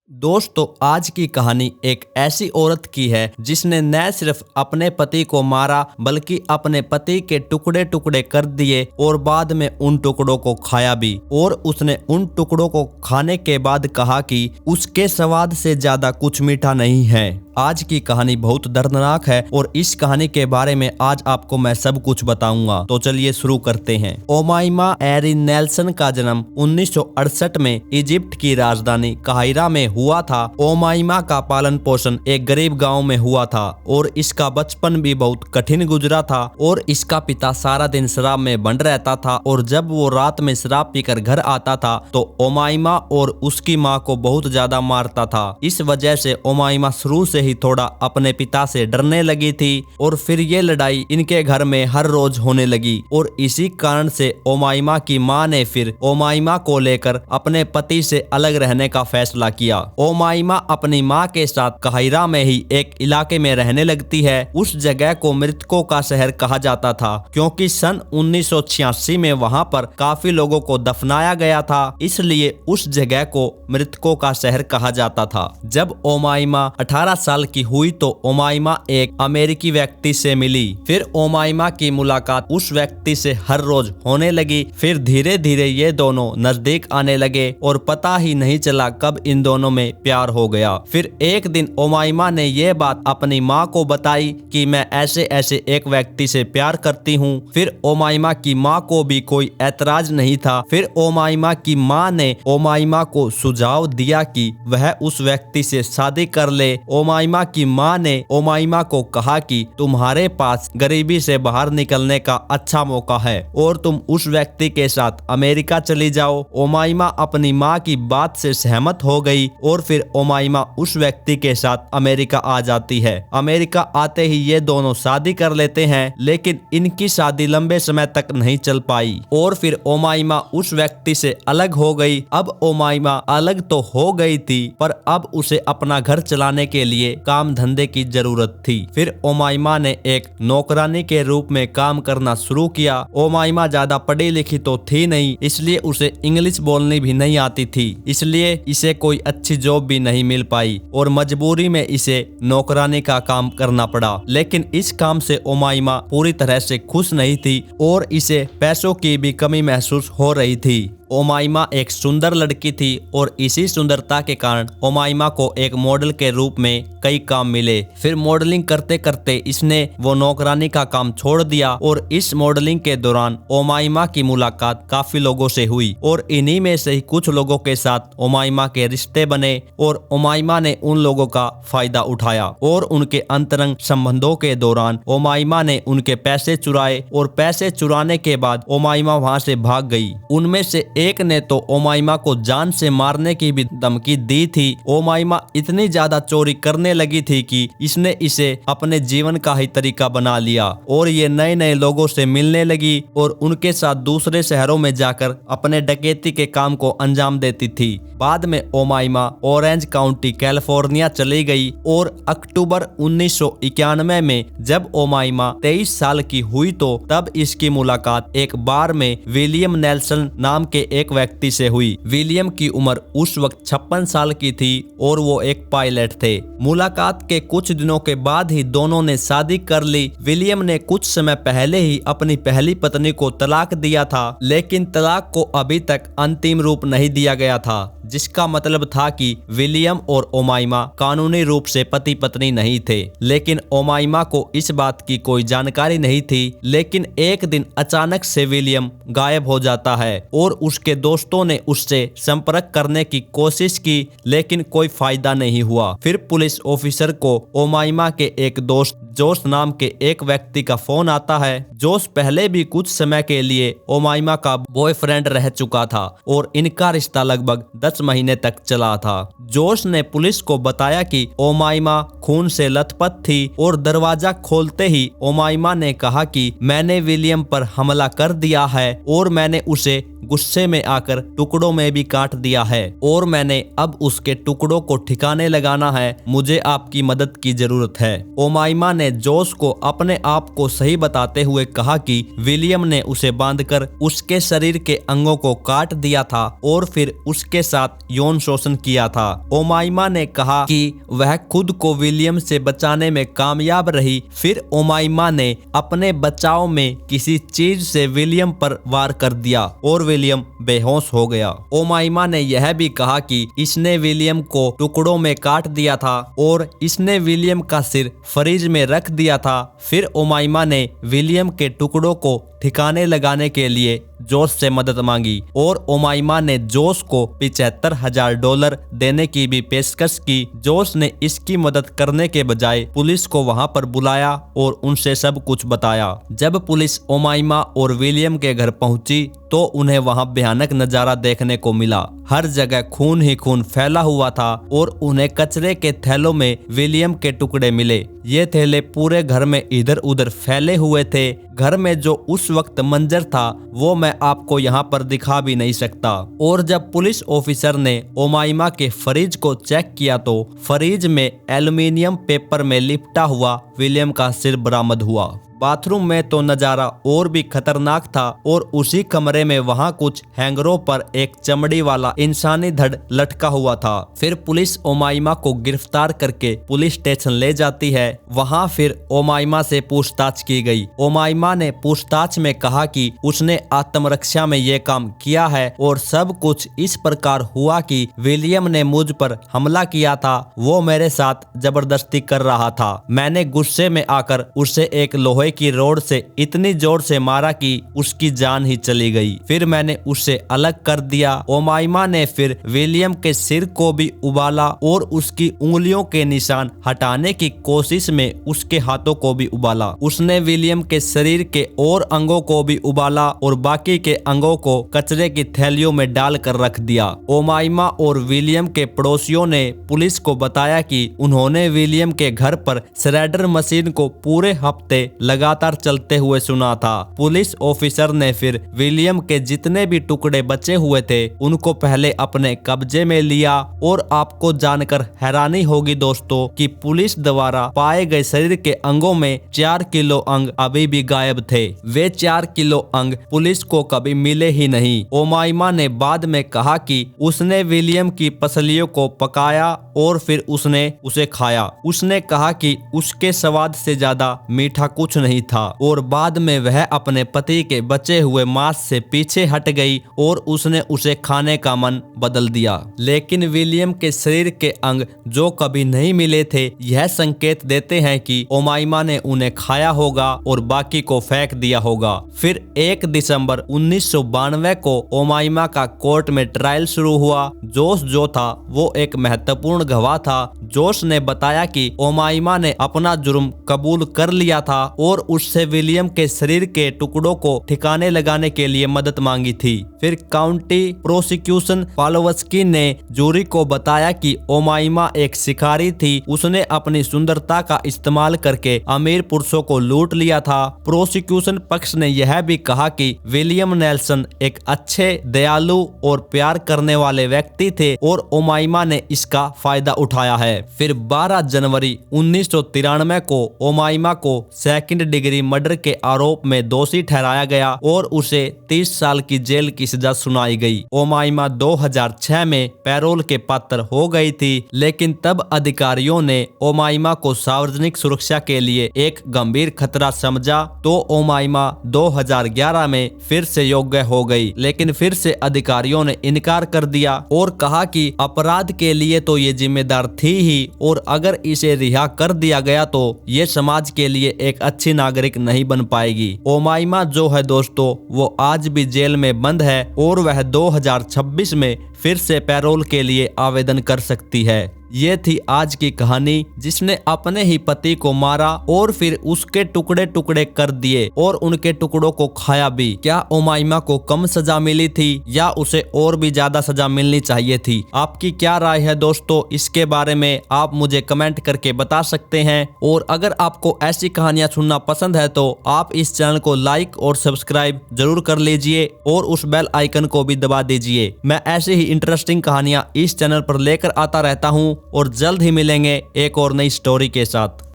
दोस्तों, आज की कहानी एक ऐसी औरत की है जिसने न सिर्फ अपने पति को मारा बल्कि अपने पति के टुकड़े टुकड़े कर दिए और बाद में उन टुकड़ों को खाया भी। और उसने उन टुकड़ों को खाने के बाद कहा कि उसके स्वाद से ज्यादा कुछ मीठा नहीं है। आज की कहानी बहुत दर्दनाक है और इस कहानी के बारे में आज आपको मैं सब कुछ बताऊंगा। तो चलिए शुरू करते हैं। ओमाइमा एरिन नेल्सन का जन्म 1968 में इजिप्ट की राजधानी काहिरा में हुआ था। ओमाइमा का पालन पोषण एक गरीब गांव में हुआ था और इसका बचपन भी बहुत कठिन गुजरा था। और इसका पिता सारा दिन शराब में बंद रहता था और जब वो रात में शराब पीकर घर आता था तो ओमाइमा और उसकी माँ को बहुत ज्यादा मारता था। इस वजह से ओमाइमा शुरू से ही थोड़ा अपने पिता से डरने लगी थी और फिर ये लड़ाई इनके घर में हर रोज होने लगी। और इसी कारण से ओमाइमा की माँ ने फिर ओमाइमा को लेकर अपने पति से अलग रहने का फैसला किया। ओमाइमा अपनी माँ के साथ काहिरा में ही एक इलाके में रहने लगती है। उस जगह को मृतकों का शहर कहा जाता था क्योंकि सन 1986 में वहाँ पर काफी लोगों को दफनाया गया था, इसलिए उस जगह को मृतकों का शहर कहा जाता था। जब ओमाइमा 18 साल की हुई तो ओमाइमा एक अमेरिकी व्यक्ति से मिली। फिर ओमाइमा की मुलाकात उस व्यक्ति से हर रोज होने लगी। फिर धीरे धीरे ये दोनों नजदीक आने लगे और पता ही नहीं चला कब इन दोनों में प्यार हो गया। फिर एक दिन ओमाइमा ने ये बात अपनी माँ को बताई कि मैं ऐसे ऐसे एक व्यक्ति से प्यार करती हूँ। फिर ओमाइमा की माँ को भी कोई ऐतराज नहीं था। फिर ओमाइमा की माँ ने ओमाइमा को सुझाव दिया कि वह उस व्यक्ति से शादी कर ले। ओमाइमा की माँ ने ओमाइमा को कहा कि तुम्हारे पास गरीबी से बाहर निकलने का अच्छा मौका है और तुम उस व्यक्ति के साथ अमेरिका चली जाओ। ओमाइमा अपनी माँ की बात से सहमत हो गई और फिर ओमाइमा उस व्यक्ति के साथ अमेरिका आ जाती है। अमेरिका आते ही ये दोनों शादी कर लेते हैं, लेकिन इनकी शादी लंबे समय तक नहीं चल पाई और फिर ओमाइमा उस व्यक्ति से अलग हो गई। अब ओमाइमा अलग तो हो गई थी पर अब उसे अपना घर चलाने के लिए काम धंधे की जरूरत थी। फिर ओमाइमा ने एक नौकरानी के रूप में काम करना शुरू किया। ओमाइमा ज्यादा पढ़ी लिखी तो थी नहीं, इसलिए उसे इंग्लिश बोलनी भी नहीं आती थी, इसलिए इसे कोई अच्छी जॉब भी नहीं मिल पाई और मजबूरी में इसे नौकरानी का काम करना पड़ा। लेकिन इस काम से ओमाइमा पूरी तरह से खुश नहीं थी और इसे पैसों की भी कमी महसूस हो रही थी। ओमाइमा एक सुंदर लड़की थी और इसी सुंदरता के कारण ओमाइमा को एक मॉडल के रूप में कई काम मिले। फिर मॉडलिंग करते करते इसने वो नौकरानी का काम छोड़ दिया और इस मॉडलिंग के दौरान ओमाइमा की मुलाकात काफी लोगों से हुई और इन्हीं में से ही कुछ लोगों के साथ ओमाइमा के रिश्ते बने और ओमाइमा ने उन लोगों का फायदा उठाया और उनके अंतरंग संबंधों के दौरान ओमाइमा ने उनके पैसे चुराए और पैसे चुराने के बाद ओमाइमा वहां से भाग गई। उनमें से एक ने तो ओमाइमा को जान से मारने की भी धमकी दी थी। ओमाइमा इतनी ज्यादा चोरी करने लगी थी कि इसने इसे अपने जीवन का ही तरीका बना लिया और ये नए नए लोगों से मिलने लगी और उनके साथ दूसरे शहरों में जाकर अपने डकैती के काम को अंजाम देती थी। बाद में ओमाइमा ऑरेंज काउंटी कैलिफोर्निया चली गई और अक्टूबर 1991 में जब ओमाइमा 23 साल की हुई तो तब इसकी मुलाकात एक बार में विलियम नेल्सन नाम के एक व्यक्ति से हुई। विलियम की उम्र उस वक्त 56 साल की थी और वो एक पायलट थे। मुलाकात के कुछ दिनों के बाद ही दोनों ने शादी कर ली। विलियम ने कुछ समय पहले ही अपनी पहली पत्नी को तलाक दिया था, लेकिन तलाक को अभी तक अंतिम रूप नहीं दिया गया था, जिसका मतलब था कि विलियम और ओमाइमा कानूनी रूप से पति पत्नी नहीं थे। लेकिन ओमाइमा को इस बात की कोई जानकारी नहीं थी। लेकिन एक दिन अचानक से विलियम गायब हो जाता है और उसके दोस्तों ने उससे संपर्क करने की कोशिश की, लेकिन कोई फायदा नहीं हुआ। फिर पुलिस ऑफिसर को ओमाइमा के एक दोस्त जोश नाम के एक व्यक्ति का फोन आता है। जोश पहले भी कुछ समय के लिए ओमाइमा का बॉयफ्रेंड रह चुका था और इनका रिश्ता लगभग 10 महीने तक चला था। जोश ने पुलिस को बताया कि ओमाइमा खून से लथपथ थी और दरवाजा खोलते ही ओमाइमा ने कहा कि मैंने विलियम पर हमला कर दिया है और मैंने उसे गुस्से में आकर टुकड़ों में भी काट दिया है और मैंने अब उसके टुकड़ों को ठिकाने लगाना है। मुझे आपकी मदद की जरूरत है। ओमाइमा ने ने जोश को अपने आप को सही बताते हुए कहा कि विलियम ने उसे बांधकर उसके शरीर के अंगों को काट दिया था और फिर उसके साथ यौन शोषण किया था। ओमाइमा ने कहा कि वह खुद को विलियम से बचाने में कामयाब रही। फिर ओमाइमा ने अपने बचाव में किसी चीज से विलियम पर वार कर दिया और विलियम बेहोश हो गया। ओमाइमा ने यह भी कहा कि इसने विलियम को टुकड़ों में काट दिया था और इसने विलियम का सिर फ्रिज में रख दिया था। फिर ओमाइमा ने विलियम के टुकड़ों को ठिकाने लगाने के लिए जोश से मदद मांगी और ओमाइमा ने जोश को $75,000 देने की भी पेशकश की। जोश ने इसकी मदद करने के बजाय पुलिस को वहां पर बुलाया और उनसे सब कुछ बताया। जब पुलिस ओमाइमा और विलियम के घर पहुंची तो उन्हें वहां भयानक नजारा देखने को मिला। हर जगह खून ही खून फैला हुआ था और उन्हें कचरे के थैलों में विलियम के टुकड़े मिले। ये थैले पूरे घर में इधर उधर फैले हुए थे। घर में जो उस वक्त मंजर था वो मैं आपको यहाँ पर दिखा भी नहीं सकता। और जब पुलिस ऑफिसर ने ओमाइमा के फ्रिज को चेक किया तो फ्रिज में एल्युमिनियम पेपर में लिपटा हुआ विलियम का सिर बरामद हुआ। बाथरूम में तो नजारा और भी खतरनाक था और उसी कमरे में वहां कुछ हैंगरों पर एक चमड़ी वाला इंसानी धड़ लटका हुआ था। फिर पुलिस ओमाइमा को गिरफ्तार करके पुलिस स्टेशन ले जाती है। वहां फिर ओमाइमा से पूछताछ की गई। ओमाइमा ने पूछताछ में कहा कि उसने आत्मरक्षा में ये काम किया है और सब कुछ इस प्रकार हुआ कि विलियम ने मुझ पर हमला किया था। वो मेरे साथ जबरदस्ती कर रहा था। मैंने गुस्से में आकर उसे एक लोहे की रोड से इतनी जोर से मारा कि उसकी जान ही चली गई। फिर मैंने उसे अलग कर दिया। ओमाइमा ने फिर विलियम के सिर को भी उबाला और उसकी उंगलियों के निशान हटाने की कोशिश में उसके हाथों को भी उबाला। उसने विलियम के शरीर के और अंगों को भी उबाला और बाकी के अंगों को कचरे की थैलियों में डाल कर रख दिया। ओमाइमा और विलियम के पड़ोसियों ने पुलिस को बताया कि उन्होंने विलियम के घर पर श्रेडर मशीन को पूरे हफ्ते लगातार चलते हुए सुना था। पुलिस ऑफिसर ने फिर विलियम के जितने भी टुकड़े बचे हुए थे उनको पहले अपने कब्जे में लिया। और आपको जानकर हैरानी होगी दोस्तों कि पुलिस द्वारा पाए गए शरीर के अंगों में 4 किलो अंग अभी भी गायब थे। वे 4 किलो अंग पुलिस को कभी मिले ही नहीं। ओमाइमा ने बाद में कहा कि उसने विलियम की पसलियों को पकाया और फिर उसने उसे खाया। उसने कहा कि उसके स्वाद से ज्यादा मीठा कुछ नहीं था और बाद में वह अपने पति के बचे हुए मांस से पीछे हट गई और उसने उसे खाने का मन बदल दिया। लेकिन विलियम के शरीर के अंग जो कभी नहीं मिले थे यह संकेत देते हैं कि ओमाइमा ने उन्हें खाया होगा और बाकी को फेंक दिया होगा। फिर 1 दिसंबर 1992 को ओमाइमा का कोर्ट में ट्रायल शुरू हुआ। जोश जो था वो एक महत्वपूर्ण गवाह था। जोश ने बताया कि ओमाइमा ने अपना जुर्म कबूल कर लिया था और उससे विलियम के शरीर के टुकड़ों को ठिकाने लगाने के लिए मदद मांगी थी। फिर काउंटी प्रोसिक्यूशन पालोवस्की ने जूरी को बताया कि ओमाइमा एक शिकारी थी। उसने अपनी सुंदरता का इस्तेमाल करके अमीर पुरुषों को लूट लिया था। प्रोसिक्यूशन पक्ष ने यह भी कहा कि विलियम नेल्सन एक अच्छे, दयालु और प्यार करने वाले व्यक्ति थे और ओमाइमा ने इसका फायदा उठाया है। फिर 12 जनवरी 1993 को ओमाइमा को सेकंड डिग्री मर्डर के आरोप में दोषी ठहराया गया और उसे 30 साल की जेल की सजा सुनाई गई। ओमाइमा 2006 में पैरोल के पात्र हो गई थी, लेकिन तब अधिकारियों ने ओमाइमा को सार्वजनिक सुरक्षा के लिए एक गंभीर खतरा समझा तो ओमाइमा 2011 में फिर से योग्य हो गई। लेकिन फिर से अधिकारियों ने इनकार कर दिया और कहा कि अपराध के लिए तो ये जिम्मेदार थी ही और अगर इसे रिहा कर दिया गया तो ये समाज के लिए एक अच्छी नागरिक नहीं बन पाएगी। ओमाइमा जो है दोस्तों वो आज भी जेल में बंद है और वह 2026 में फिर से पैरोल के लिए आवेदन कर सकती है। ये थी आज की कहानी जिसने अपने ही पति को मारा और फिर उसके टुकड़े टुकड़े कर दिए और उनके टुकड़ों को खाया भी। क्या ओमाइमा को कम सजा मिली थी या उसे और भी ज्यादा सजा मिलनी चाहिए थी? आपकी क्या राय है दोस्तों? इसके बारे में आप मुझे कमेंट करके बता सकते हैं। और अगर आपको ऐसी कहानियां सुनना पसंद है तो आप इस चैनल को लाइक और सब्सक्राइब जरूर कर लीजिए और उस बेल आइकन को भी दबा दीजिए। मैं ऐसे ही इंटरेस्टिंग कहानियां इस चैनल पर लेकर आता रहता हूं और जल्द ही मिलेंगे एक और नई स्टोरी के साथ।